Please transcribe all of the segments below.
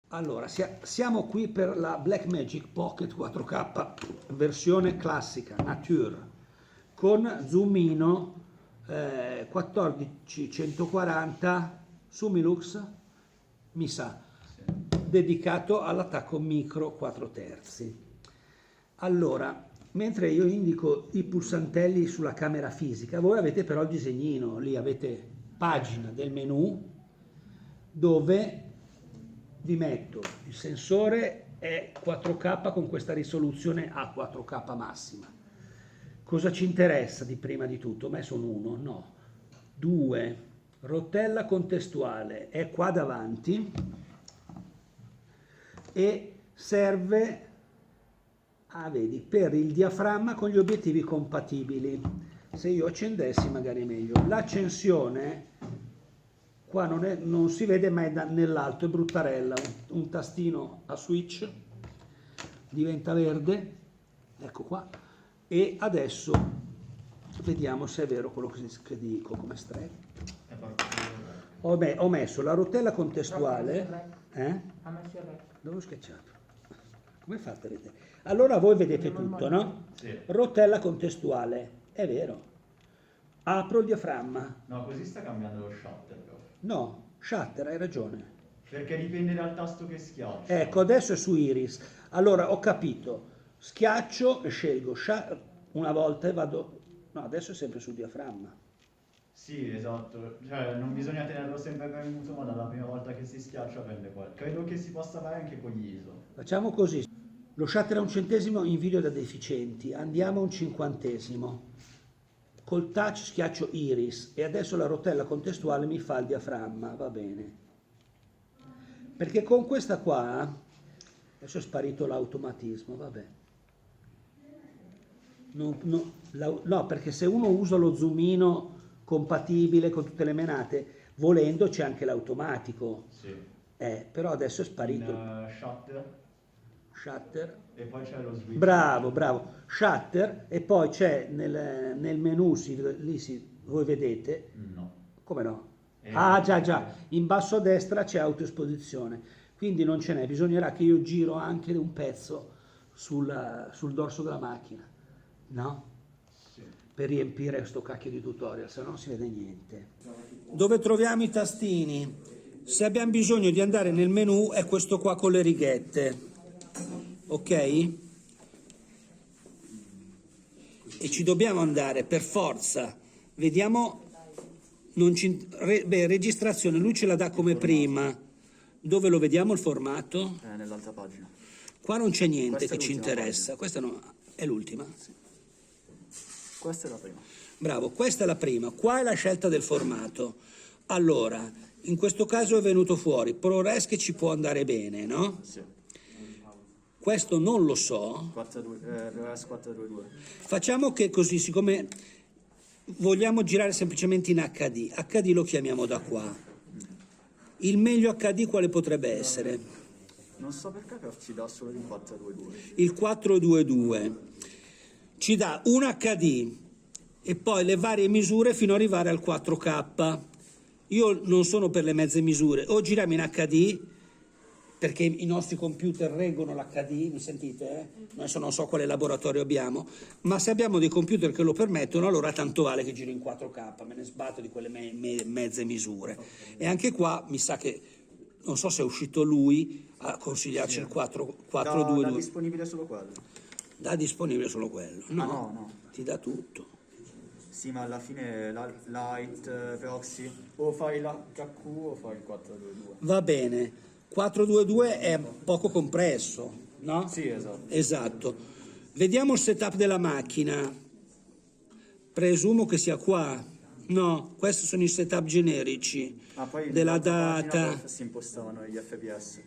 Allora, siamo qui per la Blackmagic Pocket 4K, versione classica, Nature, con zoomino 14-140 Sumilux, mi sa, dedicato all'attacco micro 4 terzi. Allora, mentre io indico i pulsantelli sulla camera fisica, voi avete però il disegnino, lì avete pagina del menu dove vi metto il sensore è 4K con questa risoluzione a 4K massima. Cosa ci interessa di prima di tutto? Ho messo un 1, no, 2, rotella contestuale è qua davanti e serve, vedi, per il diaframma con gli obiettivi compatibili. Se io accendessi magari è meglio. L'accensione qua non si vede, ma è nell'alto, è bruttarella, un tastino a switch, diventa verde, ecco qua, e adesso vediamo se è vero quello che dico come stretto. Ho messo la rotella contestuale, dove ho schiacciato? Come fate a vedere? Allora voi vedete tutto, no? Sì. Rotella contestuale, è vero. Apro il diaframma. No, così sta cambiando lo shutter però. No, shutter, hai ragione. Perché dipende dal tasto che schiaccio. Ecco, adesso è su Iris. Allora, ho capito. Schiaccio e scelgo una volta e vado... No, adesso è sempre sul diaframma. Sì, esatto. Cioè, non bisogna tenerlo sempre premuto, ma dalla prima volta che si schiaccia prende qua. Credo che si possa fare anche con gli ISO. Facciamo così. Lo shutter a 1 centesimo in video da deficienti. Andiamo a 1 cinquantesimo. Col touch schiaccio Iris e adesso la rotella contestuale mi fa il diaframma, va bene. Perché con questa qua, adesso è sparito l'automatismo, vabbè. No, perché se uno usa lo zoomino compatibile con tutte le menate, volendo c'è anche l'automatico. Sì. Però adesso è sparito. Shutter. E poi c'è lo switch. Bravo. Shutter e poi c'è nel menu, voi vedete. No. Come no? Già. In basso a destra c'è autoesposizione. Quindi non ce n'è. Bisognerà che io giro anche un pezzo sul dorso della macchina. No? Sì. Per riempire questo cacchio di tutorial, se no non si vede niente. Dove troviamo i tastini? Se abbiamo bisogno di andare nel menu è questo qua con le righette. Ok? E ci dobbiamo andare per forza. Vediamo. Registrazione, lui ce la dà come prima. Dove lo vediamo il formato? Nell'altra pagina. Qua non c'è niente Questa che ci interessa. Questa è l'ultima. Sì. Questa è la prima. Bravo, questa è la prima. Qua è la scelta del formato. Allora, in questo caso è venuto fuori ProRes che ci può andare bene, no? Sì. Questo non lo so. RS 422. Facciamo che così, siccome vogliamo girare semplicemente in HD, HD lo chiamiamo da qua. Il meglio HD quale potrebbe essere? Non so perché, però ci dà solo il 422. Il 422 ci dà un HD e poi le varie misure fino ad arrivare al 4K. Io non sono per le mezze misure, o giriamo in HD perché i nostri computer reggono l'HD, mi sentite? Adesso non so quale laboratorio abbiamo, ma se abbiamo dei computer che lo permettono, allora tanto vale che giri in 4K, me ne sbatto di quelle mezze misure. E anche qua mi sa che, non so se è uscito lui a consigliarci il 422. Dà disponibile solo quello. Dà disponibile solo quello? No, no. ti dà tutto. Sì, ma alla fine Light, Proxy, o fai l'HQ o fai il 422. Va bene. 422 è poco compresso, no? Sì, esatto. Esatto. Vediamo il setup della macchina. Presumo che sia qua. No, questi sono i setup generici Poi della data. Si impostavano gli FPS.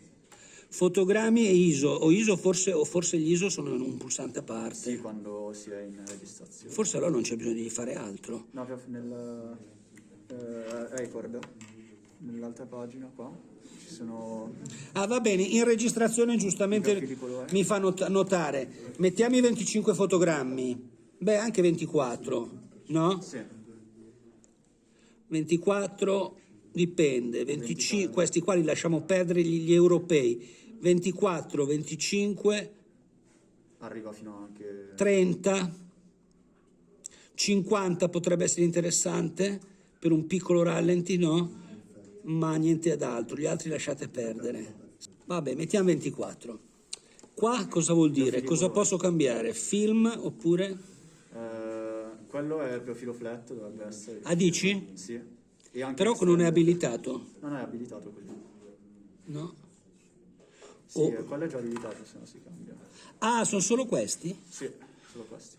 Fotogrammi e ISO. O ISO o forse gli ISO sono in un pulsante a parte. Sì, quando si è in registrazione. Forse allora non c'è bisogno di fare altro. No, nel record, nell'altra pagina qua, ci sono... Va bene, in registrazione giustamente mi fa notare, mettiamo i 25 fotogrammi, anche 24, no? Sì. 24, dipende, 25, questi qua li lasciamo perdere gli europei, 24, 25, Arriva fino anche... 30, 50 potrebbe essere interessante per un piccolo rallenti, no? Ma niente ad altro, gli altri lasciate perdere. Vabbè, mettiamo 24. Qua cosa vuol dire? Cosa posso cambiare? Film oppure... quello è il profilo flat, dovrebbe essere. Ah, dici? Sì. E anche Però non è abilitato, Non è abilitato così. no? Sì, Oh. quello è già abilitato, se no si cambia. Ah, sono solo questi? Sì, solo questi.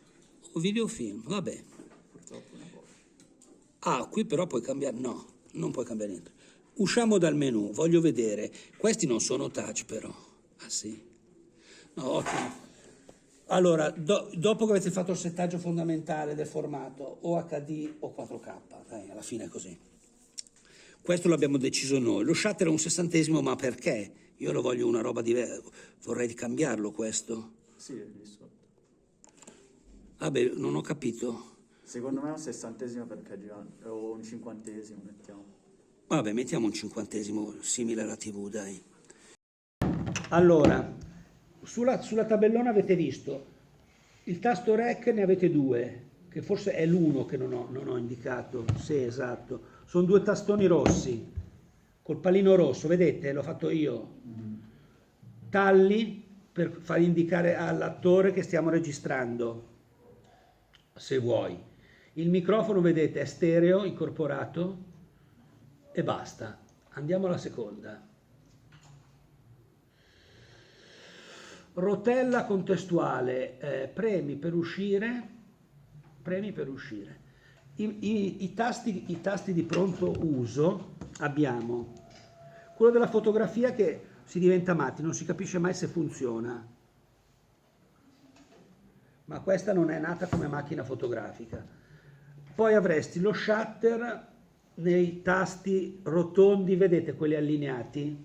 O videofilm, vabbè. Purtroppo una volta. Ah, qui però puoi cambiare, no, non puoi cambiare niente. Usciamo dal menu, voglio vedere. Questi non sono touch però. Ah sì? No, ottimo. Allora, dopo che avete fatto il settaggio fondamentale del formato o HD o 4K, dai, alla fine è così. Questo l'abbiamo deciso noi. Lo shutter è un sessantesimo, ma perché? Io lo voglio una roba diversa, vorrei cambiarlo questo. Sì, è lì sotto. Vabbè, non ho capito. Secondo me è un sessantesimo perché gira, o un cinquantesimo, mettiamo. Vabbè, mettiamo un cinquantesimo simile alla TV, dai. Allora, sulla tabellona avete visto il tasto REC, ne avete due, che forse è l'uno che non ho indicato. Sì, esatto. Sono due tastoni rossi, col pallino rosso, vedete? L'ho fatto io. Talli per far indicare all'attore che stiamo registrando, se vuoi. Il microfono, vedete, è stereo, incorporato, e basta. Andiamo alla seconda. Rotella contestuale, premi per uscire, I tasti di pronto uso abbiamo quello della fotografia che si diventa matti, non si capisce mai se funziona, ma questa non è nata come macchina fotografica. Poi avresti lo shutter nei tasti rotondi, vedete quelli allineati?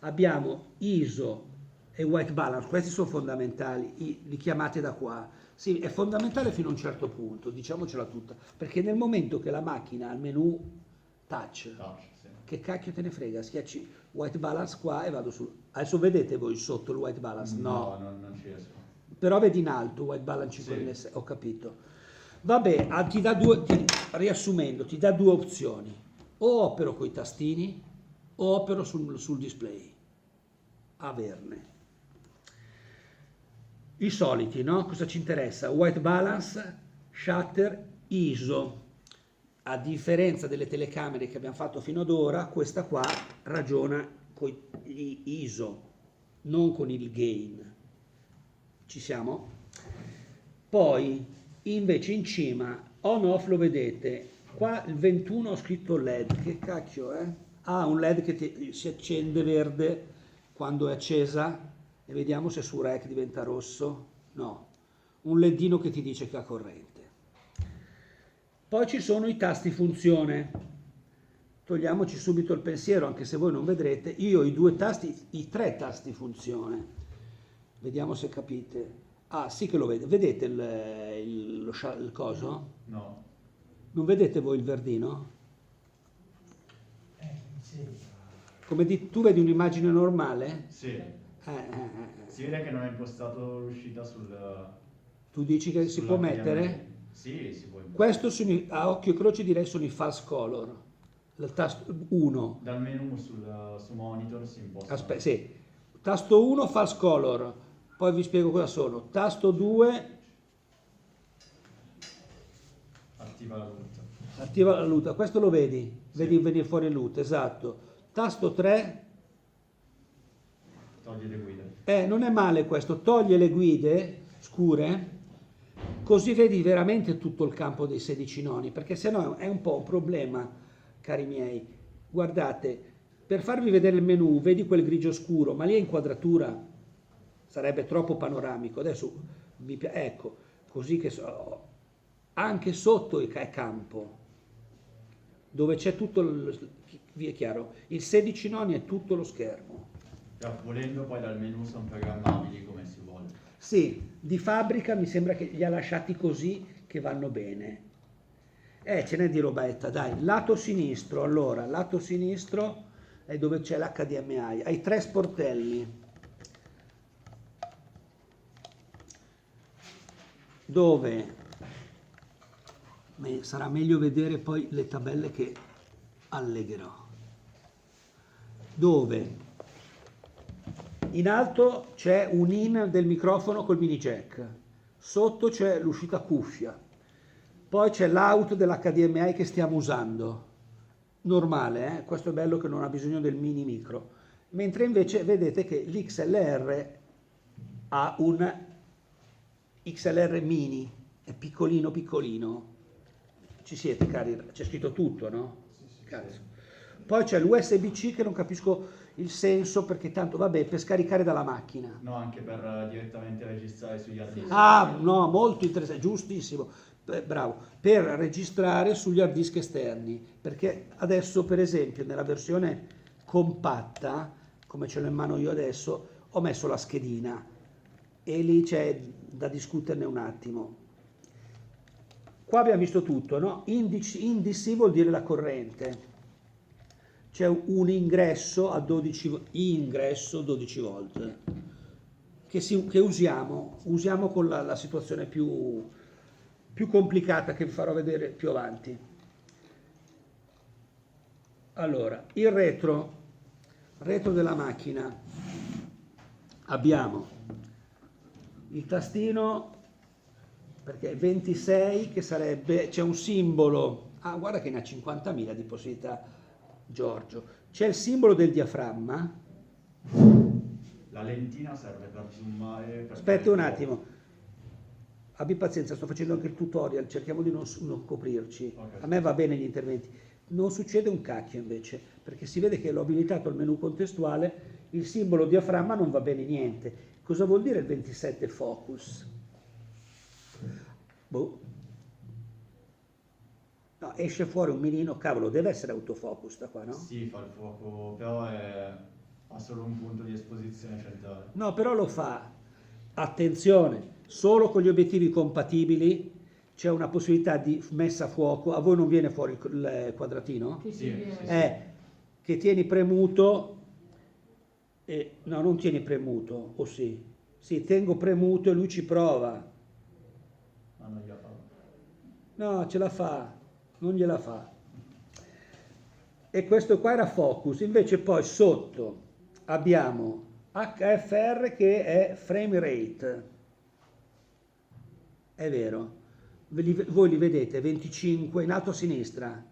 Abbiamo ISO e white balance, questi sono fondamentali, li chiamate da qua. Sì, è fondamentale fino a un certo punto, diciamocela tutta, perché nel momento che la macchina ha il menu touch, sì. che cacchio te ne frega, schiacci white balance qua e vado su. Adesso vedete voi sotto il white balance? No, non ci riesco. però vedi in alto white balance 5 Sì. ho capito. Vabbè, riassumendo, ti dà due opzioni, o opero coi tastini o opero sul display. Averne. I soliti, no? Cosa ci interessa? White balance, shutter, ISO. A differenza delle telecamere che abbiamo fatto fino ad ora, questa qua ragiona con gli ISO, non con il gain. Ci siamo? Poi, invece, in cima, on-off lo vedete. Qua il 21 ho scritto LED. Che cacchio è? Ah, un LED che si accende verde quando è accesa. E vediamo se su REC diventa rosso. No, un ledino che ti dice che ha corrente. Poi ci sono i tasti funzione. Togliamoci subito il pensiero, anche se voi non vedrete. Io ho i tre tasti funzione. Vediamo se capite. Ah, sì che lo vedete. Vedete il coso? No. Non vedete voi il verdino? Come tu vedi un'immagine normale? Sì. Si vede che non è impostato l'uscita Tu dici che si può mettere? Sì, si può impostare. Questo a occhio e croce direi sono i false color. Il tasto 1. Dal menu su monitor si imposta. Aspetta, sì. Tasto 1 false color. Poi vi spiego cosa sono. Tasto 2 Attiva la luce. attiva la luce. Questo lo vedi? Sì. Vedi venire fuori luce, esatto. Tasto 3 Toglie le guide. non è male questo, toglie le guide scure, così vedi veramente tutto il campo dei 16 noni, perché sennò è un po' un problema, cari miei. Guardate, per farvi vedere il menu, vedi quel grigio scuro, ma lì è inquadratura, sarebbe troppo panoramico. Adesso ecco, così che anche sotto è campo, dove c'è tutto, vi è chiaro, il 16 noni è tutto lo schermo. Volendo poi dal menu sono programmabili come si vuole. Sì, di fabbrica mi sembra che li ha lasciati così che vanno bene. Ce n'è di robetta, dai. Lato sinistro, allora, lato sinistro è dove c'è l'HDMI. Hai 3 sportelli. Dove sarà meglio vedere poi le tabelle che allegherò. Dove in alto c'è un in del microfono col mini jack, sotto c'è l'uscita cuffia, poi c'è l'out dell'HDMI che stiamo usando, normale, questo è bello che non ha bisogno del mini micro, mentre invece vedete che l'XLR ha un XLR mini, è piccolino piccolino. Ci siete, cari? C'è scritto tutto, no? Sì. Poi c'è l'USB-C che non capisco il senso, perché tanto, vabbè, per scaricare dalla macchina. No, anche per direttamente registrare sugli hard disk. Ah, no, molto interessante, giustissimo, bravo, per registrare sugli hard disk esterni, perché adesso, per esempio, nella versione compatta, come ce l'ho in mano io adesso, ho messo la schedina e lì c'è da discuterne un attimo. Qua abbiamo visto tutto, no? In DC vuol dire la corrente. C'è un ingresso a 12 volt che usiamo con la situazione più complicata che vi farò vedere più avanti. Allora, il retro della macchina, abbiamo il tastino, perché 26 che sarebbe, c'è un simbolo, guarda che ne ha 50.000 di possibilità Giorgio, c'è il simbolo del diaframma. La lentina serve per zoomare. Aspetta un attimo, abbi pazienza, sto facendo anche il tutorial, cerchiamo di non coprirci. Okay. A me va bene gli interventi, non succede un cacchio invece, perché si vede che l'ho abilitato al menu contestuale, il simbolo diaframma non va bene niente. Cosa vuol dire il 27 focus? Boh. No, esce fuori un mirino, cavolo, deve essere autofocus da qua, no? Sì, fa il fuoco, però ha solo un punto di esposizione centrale. No, però lo fa. Attenzione, solo con gli obiettivi compatibili c'è una possibilità di messa a fuoco. A voi non viene fuori il quadratino? Sì. Che tieni premuto. No, non tieni premuto, o sì? Sì, tengo premuto e lui ci prova. Ma non gliela fa. No, ce la fa, non gliela fa. E questo qua era focus, invece poi sotto abbiamo HFR che è frame rate. È vero, voi li vedete, 25, in alto a sinistra,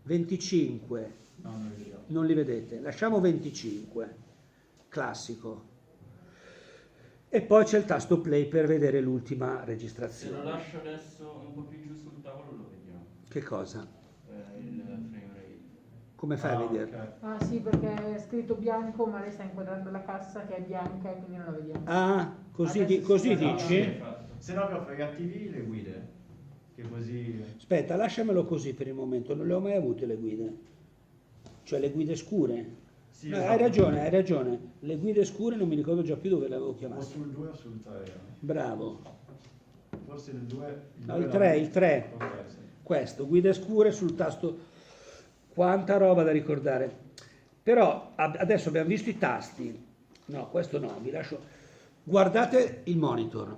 25, No, non li vediamo. non li vedete, lasciamo 25, classico. E poi c'è il tasto play per vedere l'ultima Se registrazione. lo lascio adesso un po' più giù sul tavolo lo vediamo. Che cosa? Il frame rate. Come fai a vederlo? Ok. Ah sì, perché è scritto bianco, ma lei sta inquadrando la cassa che è bianca e quindi non la vediamo. Ah, così, Adesso così sì, dici? Esatto. Se no per fare attivi le guide, che così. Aspetta, lasciamelo così per il momento, non le ho mai avute le guide. Cioè le guide scure. Sì, No, esatto. hai ragione. Le guide scure non mi ricordo già più dove le avevo O chiamate. sul 2 o sul 3. Bravo. Forse il 2. No, il 3, il 3. Ok, sì. Questo, guide scure sul tasto. Quanta roba da ricordare. Però adesso abbiamo visto i tasti. No, questo no, vi lascio. Guardate il monitor.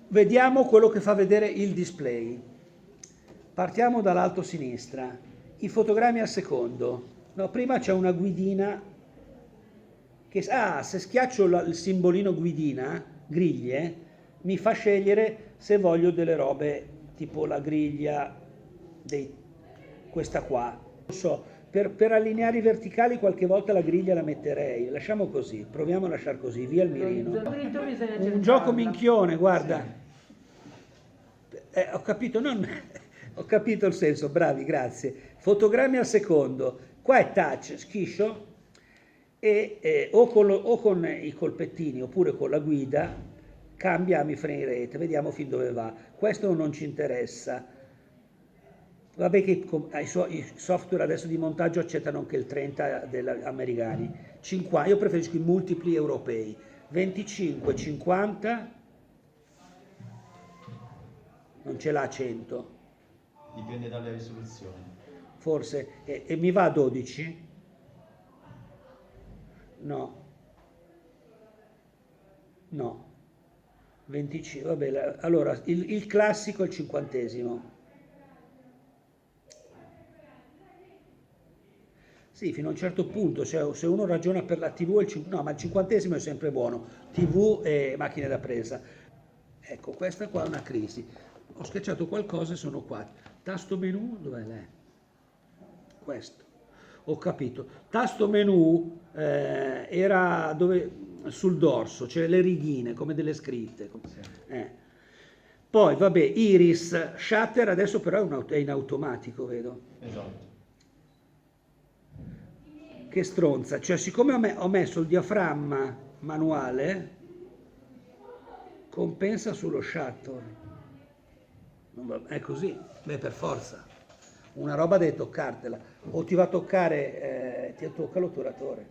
Vediamo quello che fa vedere il display. Partiamo dall'alto a sinistra. I fotogrammi al secondo. No, prima c'è una guidina che se schiaccio il simbolino guidina, griglie, mi fa scegliere se voglio delle robe tipo la griglia questa qua. Non so, per allineare i verticali qualche volta la griglia la metterei. Lasciamo così, proviamo a lasciare così, via il mirino. Dritto bisogna Un cercarla. gioco minchione, guarda. Ho capito, ho capito il senso, bravi, grazie. Fotogrammi al secondo, qua è touch, schiscio, e o con i colpettini oppure con la guida cambiamo i frame rate, vediamo fin dove va. Questo non ci interessa. Vabbè che i software adesso di montaggio accettano anche il 30 degli americani. 50, io preferisco i multipli europei. 25, 50, non ce l'ha 100. Dipende dalle risoluzioni. Forse, e mi va a 12? No. No. 25, vabbè, allora il classico è il 50°. Sì, fino a un certo punto, cioè, se uno ragiona per la TV, no, ma il 50° è sempre buono, TV e macchine da presa. Ecco, questa qua è una crisi. Ho schiacciato qualcosa e sono qua. Tasto menu, dov'è lei? Questo. Ho capito. Tasto menu era sul dorso, cioè le righine, come delle scritte. Poi, vabbè, iris, shutter, adesso però è in automatico, vedo. Esatto. Che stronza, cioè siccome ho messo il diaframma manuale, compensa sullo shutter. È così, beh, per forza. Una roba devi toccartela, o ti va a toccare, ti tocca l'otturatore.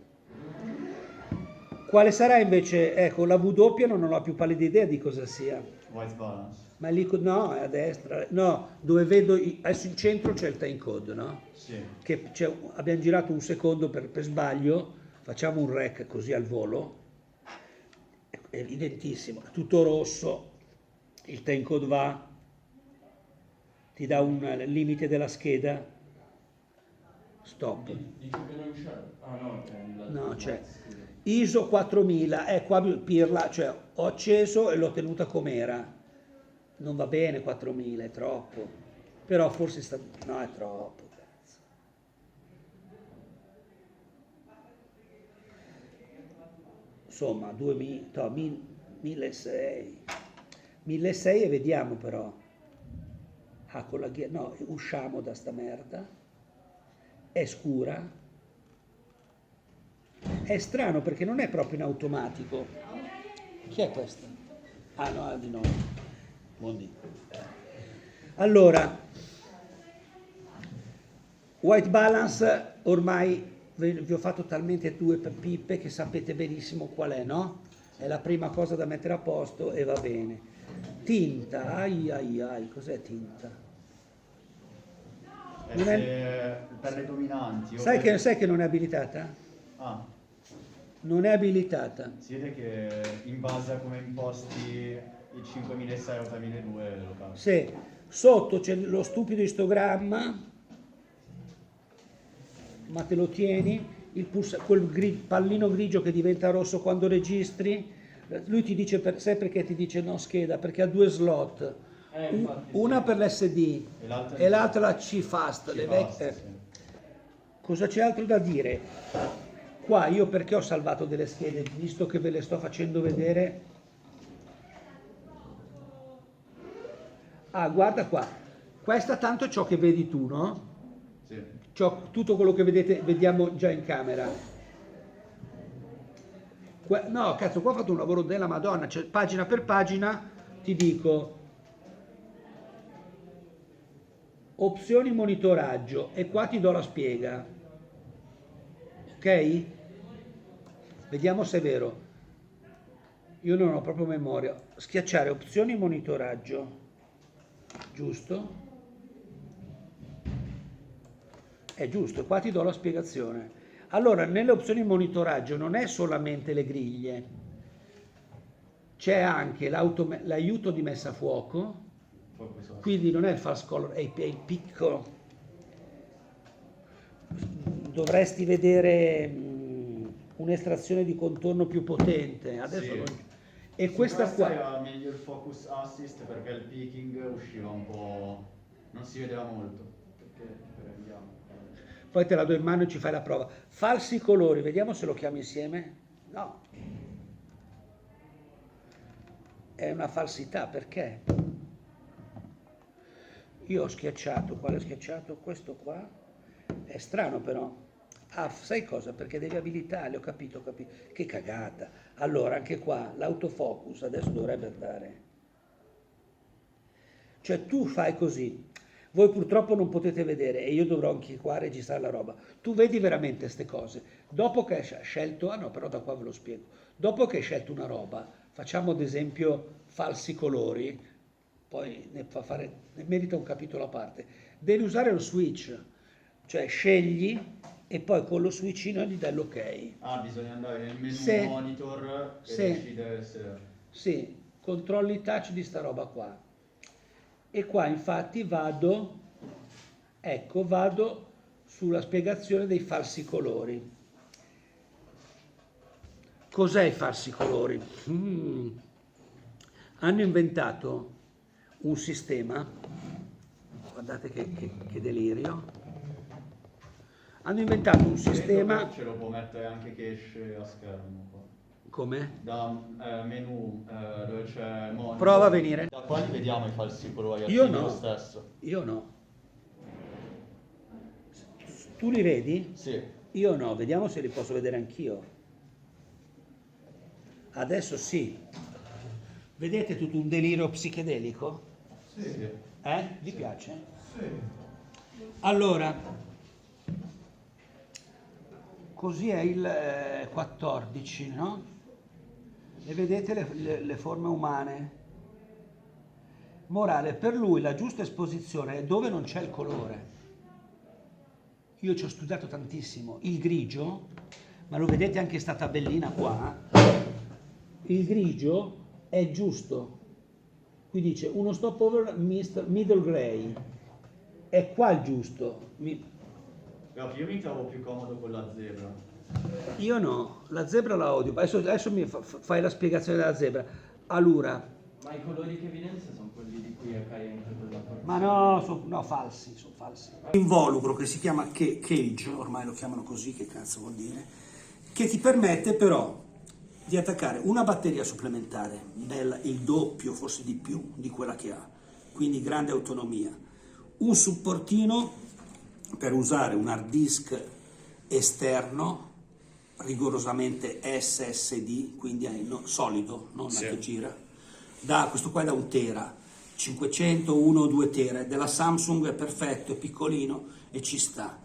Quale sarà invece, ecco, la W non ho più pallida idea di cosa sia. White balance. Ma lì, no, è a destra, no, dove vedo, adesso in centro c'è il time code, no? Sì. Che abbiamo girato un secondo per sbaglio, facciamo un rec così al volo, è evidentissimo, è tutto rosso, il time code va, ti dà un limite della scheda, stop. Dici che non c'è? Ah no, è No, c'è. ISO 4000, qua pirla, cioè ho acceso e l'ho tenuta com'era. Non va bene 4000, è troppo. Però forse no, è troppo, cazzo. Insomma, 2000, no, 1600. 1600 e vediamo però. Ah, con la ghia, no, usciamo da sta merda. È scura. È strano perché non è proprio in automatico. Chi è questa? Ah no, è di nuovo. Buondì. Allora, white balance ormai vi ho fatto talmente due pippe che sapete benissimo qual è, no? È la prima cosa da mettere a posto e va bene. Tinta, ai, cos'è tinta? Non è... Per le dominanti. Sai che non è abilitata? Ah, Non è abilitata. si vede che in base a come imposti il 5600 o 3200 lo cambia. Se sotto c'è lo stupido istogramma, ma te lo tieni, quel pallino grigio che diventa rosso quando registri, lui ti dice sai perché ti dice no scheda? Perché ha due slot, infatti, una sì. per l'SD e l'altra la C-Fast. Sì. Cosa c'è altro da dire? Qua io perché ho salvato delle schede, visto che ve le sto facendo vedere. Ah, guarda qua, questa tanto è ciò che vedi tu, no? Sì. Tutto quello che vedete, vediamo già in camera. No, cazzo, qua ho fatto un lavoro della Madonna, cioè pagina per pagina ti dico opzioni monitoraggio e qua ti do la spiega. Ok? Vediamo se è vero. Io non ho proprio memoria. Schiacciare opzioni monitoraggio. Giusto? È giusto, qua ti do la spiegazione. Allora, nelle opzioni monitoraggio non è solamente le griglie, c'è anche l'aiuto di messa a fuoco, quindi non è il fast color, è il piccolo. Dovresti vedere un'estrazione di contorno più potente. Adesso Sì. non... E questa qua... era meglio il focus assist perché il peaking usciva un po'... non si vedeva molto. Perché prendiamo. Poi te la do in mano e ci fai la prova. Falsi colori, vediamo se lo chiamo insieme. No. È una falsità, perché? Io ho schiacciato, quale ho schiacciato? Questo qua. È strano però. Ah, sai cosa? Perché devi abilitarli, ho capito. Che cagata. Allora, anche qua, l'autofocus adesso dovrebbe andare. Cioè tu fai così. Voi purtroppo non potete vedere e io dovrò anche qua registrare la roba. Tu vedi veramente queste cose. Dopo che hai scelto, no, però da qua ve lo spiego. Dopo che hai scelto una roba, facciamo ad esempio falsi colori, poi ne merita un capitolo a parte. devi usare lo switch, cioè scegli e poi con lo switchino gli dai l'ok. Ah, bisogna andare nel menu Sì. monitor e Sì. decidere se... Sì, controlli touch di sta roba qua. E qua infatti vado sulla spiegazione dei falsi colori. Cos'è i falsi colori? Hanno inventato un sistema, guardate che delirio, hanno inventato un sistema, Ce lo può mettere anche che esce a schermo qua. come? Da menu dove c'è monitor. Prova a venire. Da qua li vediamo i falsi colori Io attivi no. lo stesso. Io no. Tu li vedi? Sì. Io no, vediamo se li posso vedere anch'io. Adesso sì. Vedete tutto un delirio psichedelico? Sì. Vi piace? Sì. Allora, così è il 14, no? E vedete le forme umane. Morale, per lui la giusta esposizione è dove non c'è il colore. Io ci ho studiato tantissimo. Il grigio, ma lo vedete anche in sta tabellina qua, il grigio è giusto. Qui dice uno stopover middle gray. È qua il giusto. Però io mi trovo più comodo con la zebra. Io no, la zebra la odio. Adesso mi fai la spiegazione della zebra. Allora, Ma i colori che evidenzia sono quelli di cui hai anche quella porzione. ma no, sono falsi, sono falsi. Involucro che si chiama cage, ormai lo chiamano così, che cazzo vuol dire, che ti permette però di attaccare una batteria supplementare, bella, il doppio, forse di più di quella che ha, quindi grande autonomia, un supportino per usare un hard disk esterno, rigorosamente SSD, quindi solido, non che gira, questo qua è da 1 tera, 500, 1 o 2 tera, della Samsung è perfetto, è piccolino e ci sta.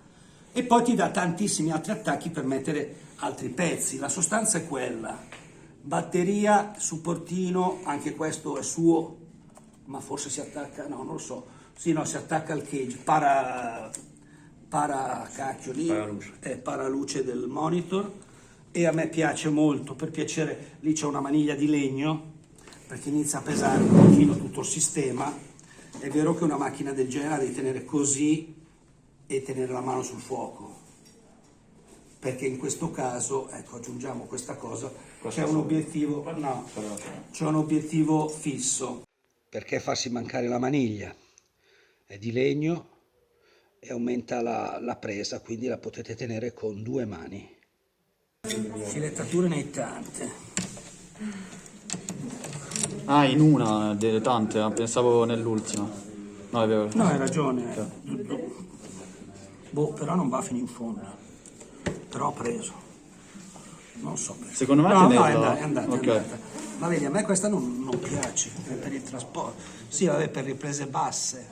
E poi ti dà tantissimi altri attacchi per mettere altri pezzi, la sostanza è quella, batteria, supportino, anche questo è suo, ma forse si attacca, no, non lo so, sì, no, si attacca al cage, paraluce del monitor, e a me piace molto, per piacere, lì c'è una maniglia di legno, perché inizia a pesare un pochino tutto il sistema. È vero che una macchina del genere devi tenere così e tenere la mano sul fuoco, perché in questo caso, ecco, aggiungiamo questa cosa, c'è un obiettivo, no, c'è un obiettivo fisso. Perché farsi mancare la maniglia? È di legno e aumenta la presa, quindi la potete tenere con 2 mani. Filettature nei tante. Ah, in una delle tante, pensavo nell'ultima. No, è vero. No, hai ragione. Però non va fino in fondo. Però ho preso. Non so perché. Secondo me no, tenerla. è andata, Ok. è andata. Ma vedi, a me questa non piace, per il trasporto. Sì, vabbè, per riprese basse.